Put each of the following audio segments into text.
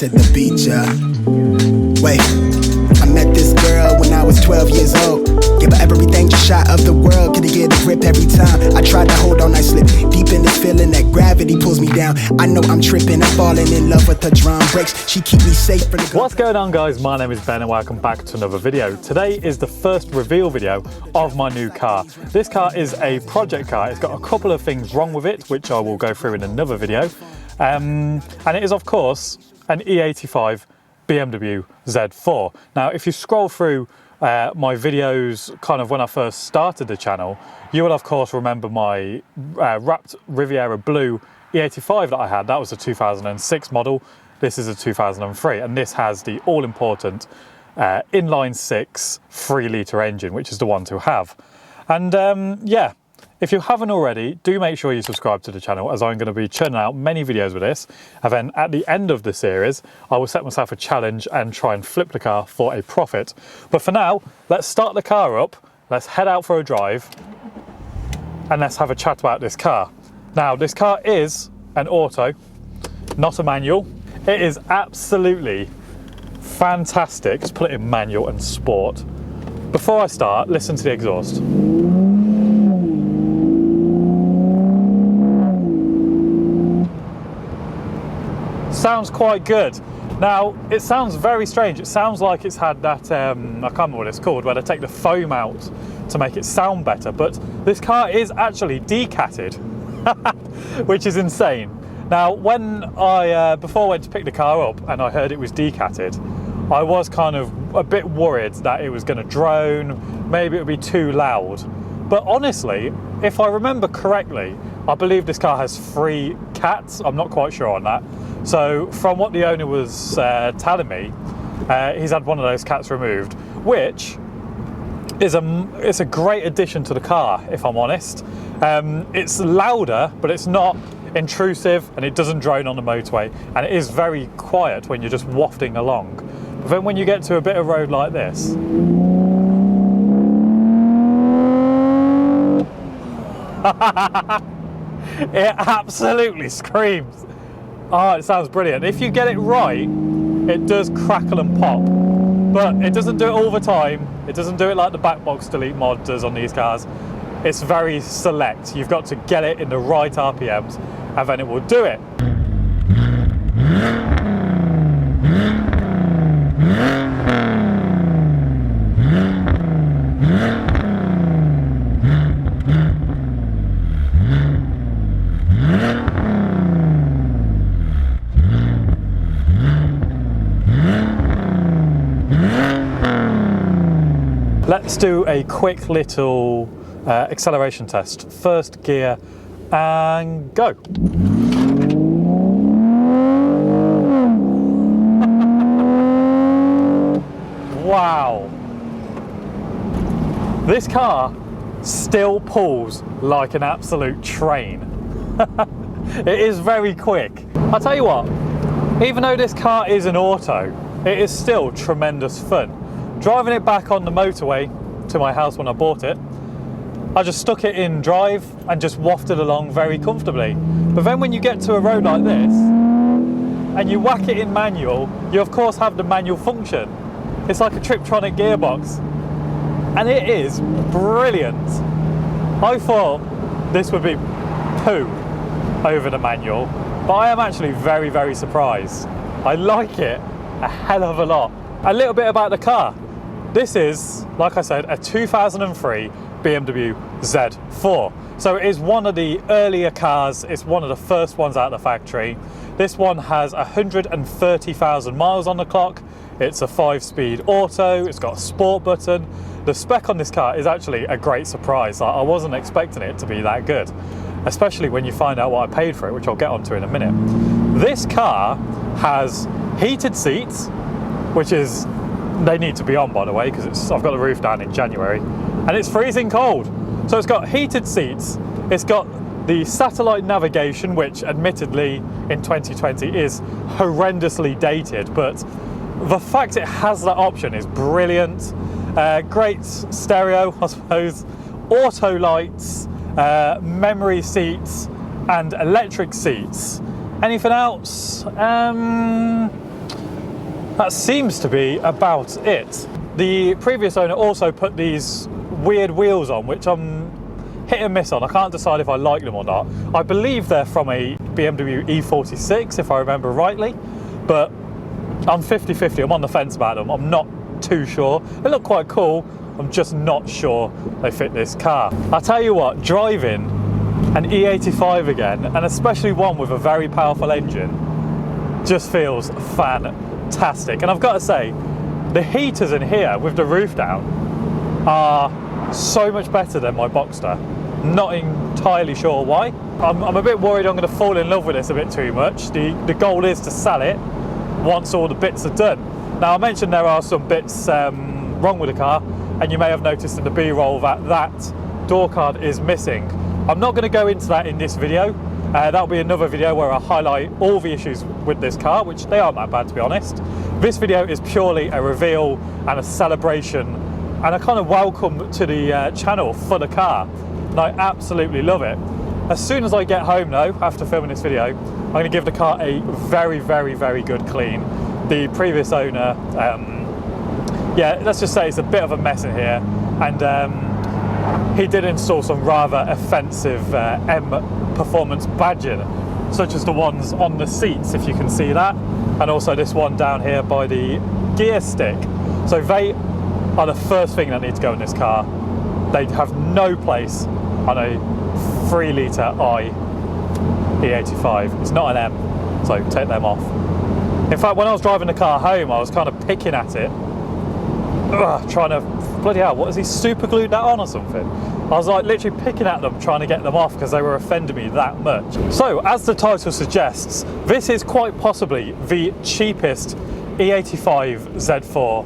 to the beach, Wait, I met this girl when I was 12 years old. Gave her everything, just shot of the world. Could get a grip every time I tried to hold on, I slipped deep in this feeling that gravity pulls me down. I know I'm tripping, I'm falling in love with the drum breaks. She keep me safe from the... What's going on, guys? My name is Ben and welcome back to another video. Today is the first reveal video of my new car. This car is a project car. It's got a couple of things wrong with it, which I will go through in another video. And it is, of course, an E85 BMW Z4. Now, if you scroll through my videos kind of when I first started the channel, you will of course remember my wrapped Riviera blue E85 that I had. That was a 2006 model. This is a 2003, and this has the all-important inline 6 3-litre engine, which is the one to have. And yeah, if you haven't already, do make sure you subscribe to the channel, as I'm going to be churning out many videos with this. And then at the end of the series, I will set myself a challenge and try and flip the car for a profit. But for now, let's start the car up, let's head out for a drive, and let's have a chat about this car. Now, this car is an auto, not a manual. It is absolutely fantastic. Let's put it in manual and sport. Before I start, listen to the exhaust. Sounds quite good. Now, it sounds very strange. It sounds like it's had that, I can't remember what it's called, where they take the foam out to make it sound better, but this car is actually decatted, which is insane. Now, when I, before I went to pick the car up and I heard it was decatted, I was kind of a bit worried that it was going to drone, maybe it would be too loud. But honestly, if I remember correctly, I believe this car has 3 cats. I'm not quite sure on that. So from what the owner was telling me, he's had one of those cats removed, which is a great addition to the car, if I'm honest. It's louder, but it's not intrusive, and it doesn't drone on the motorway, and it is very quiet when you're just wafting along. But then when you get to a bit of road like this, it absolutely screams. Oh, it sounds brilliant. If you get it right, it does crackle and pop, but it doesn't do it all the time. It doesn't do it like the back box delete mod does on these cars. It's very select. You've got to get it in the right RPMs, and then it will do it. Let's do a quick little acceleration test. First gear and go. Wow. This car still pulls like an absolute train. It is very quick. I'll tell you what, even though this car is an auto, it is still tremendous fun. Driving it back on the motorway to my house when I bought it, I just stuck it in drive and just wafted along very comfortably. But then when you get to a road like this and you whack it in manual, you of course have the manual function. It's like a Triptronic gearbox, and it is brilliant. I thought this would be poo over the manual, but I am actually very, very surprised. I like it a hell of a lot. A little bit about the car. This is, like I said, a 2003 BMW Z4. So it is one of the earlier cars. It's one of the first ones out of the factory. This one has 130,000 miles on the clock. It's a 5-speed auto. It's got a sport button. The spec on this car is actually a great surprise. I wasn't expecting it to be that good, especially when you find out what I paid for it, which I'll get onto in a minute. This car has heated seats, which is, they need to be on, by the way, because I've got the roof down in January and it's freezing cold. So it's got heated seats, it's got the satellite navigation, which admittedly in 2020 is horrendously dated, but the fact it has that option is brilliant. Great stereo, I suppose, auto lights, memory seats and electric seats. Anything else? that seems to be about it. The previous owner also put these weird wheels on, which I'm hit and miss on. I can't decide if I like them or not. I believe they're from a BMW E86, if I remember rightly, but I'm 50-50. I'm on the fence about them. I'm not too sure. They look quite cool. I'm just not sure they fit this car. I'll tell you what, driving an E85 again, and especially one with a very powerful engine, just feels fantastic. And I've got to say, the heaters in here with the roof down are so much better than my Boxster. Not entirely sure why. I'm a bit worried I'm going to fall in love with this a bit too much. The goal is to sell it once all the bits are done. Now, I mentioned there are some bits wrong with the car, and you may have noticed in the B-roll that door card is missing. I'm not going to go into that in this video. That'll be another video where I highlight all the issues with this car, which they aren't that bad, to be honest. This video is purely a reveal and a celebration and a kind of welcome to the channel for the car, and I absolutely love it. As soon as I get home though, after filming this video, I'm going to give the car a very, very, very good clean. The previous owner, yeah, let's just say it's a bit of a mess in here, and he did install some rather offensive M performance badging, such as the ones on the seats, if you can see that, and also this one down here by the gear stick. So they are the first thing that need to go in this car. They have no place on a 3-litre I E85. It's not an M, so take them off. In fact, when I was driving the car home, I was kind of picking at it, trying to, bloody hell, what is he, super glued that on or something? I was like literally picking at them, trying to get them off because they were offending me that much. So, as the title suggests, this is quite possibly the cheapest E85 Z4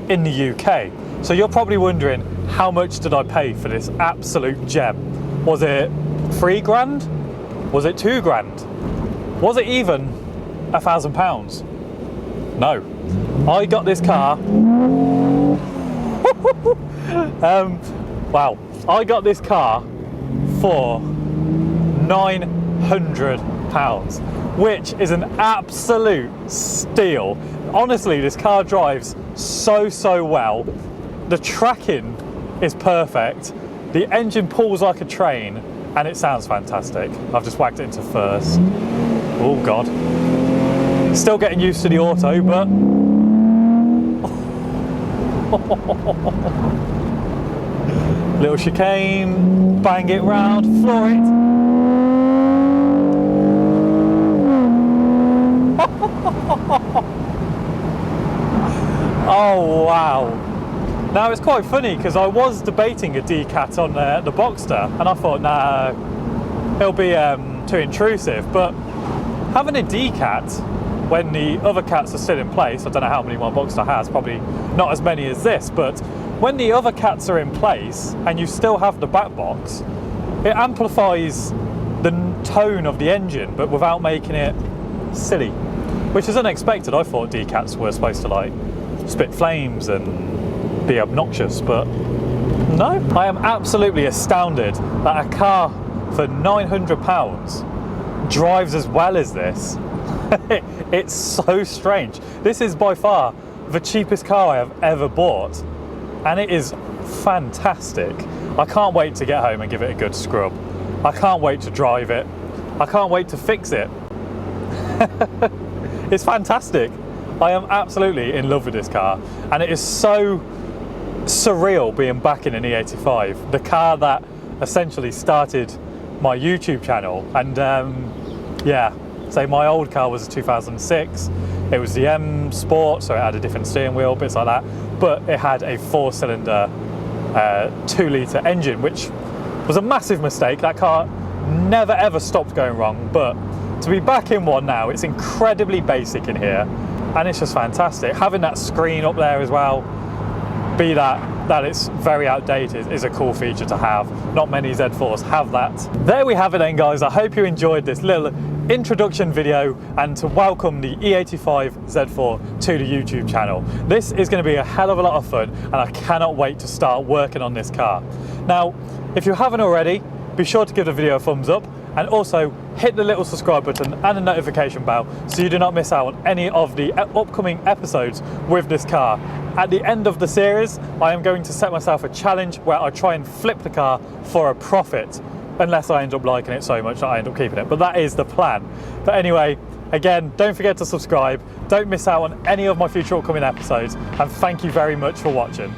in the UK. So you're probably wondering, how much did I pay for this absolute gem? Was it £3 grand? Was it £2 grand? Was it even £1,000? No. I got this car. Wow. I got this car for £900, which is an absolute steal. Honestly, this car drives so well. The tracking is perfect. The engine pulls like a train, and it sounds fantastic. I've just whacked it into first. Oh God. Still getting used to the auto, but little chicane, bang it round, floor it. Oh wow. Now it's quite funny because I was debating a D-Cat on the Boxster, and I thought, nah, it'll be too intrusive, but having a D-Cat when the other cats are still in place, I don't know how many my Boxster has, probably not as many as this, but when the other cats are in place and you still have the back box, it amplifies the tone of the engine but without making it silly, which is unexpected. I thought D-Cats were supposed to like spit flames and be obnoxious, but no. I am absolutely astounded that a car for £900 drives as well as this. It's so strange. This is by far the cheapest car I have ever bought, and it is fantastic. I can't wait to get home and give it a good scrub. I can't wait to drive it. I can't wait to fix it. It's fantastic. I am absolutely in love with this car, and it is so surreal being back in an E85, the car that essentially started my YouTube channel. And yeah, so my old car was a 2006. It was the M Sport, so it had a different steering wheel, bits like that, but it had a 4-cylinder 2-litre engine, which was a massive mistake. That car never ever stopped going wrong, but to be back in one now, it's incredibly basic in here, and it's just fantastic. Having that screen up there as well, be that it's very outdated, is a cool feature to have. Not many Z4s have that. There we have it then, guys. I hope you enjoyed this little introduction video and to welcome the E85 Z4 to the YouTube channel. This is going to be a hell of a lot of fun, and I cannot wait to start working on this car. Now, if you haven't already, be sure to give the video a thumbs up and also hit the little subscribe button and the notification bell so you do not miss out on any of the upcoming episodes with this car. At the end of the series, I am going to set myself a challenge where I try and flip the car for a profit, unless I end up liking it so much that I end up keeping it, but that is the plan. But anyway, again, don't forget to subscribe, don't miss out on any of my future upcoming episodes, and thank you very much for watching.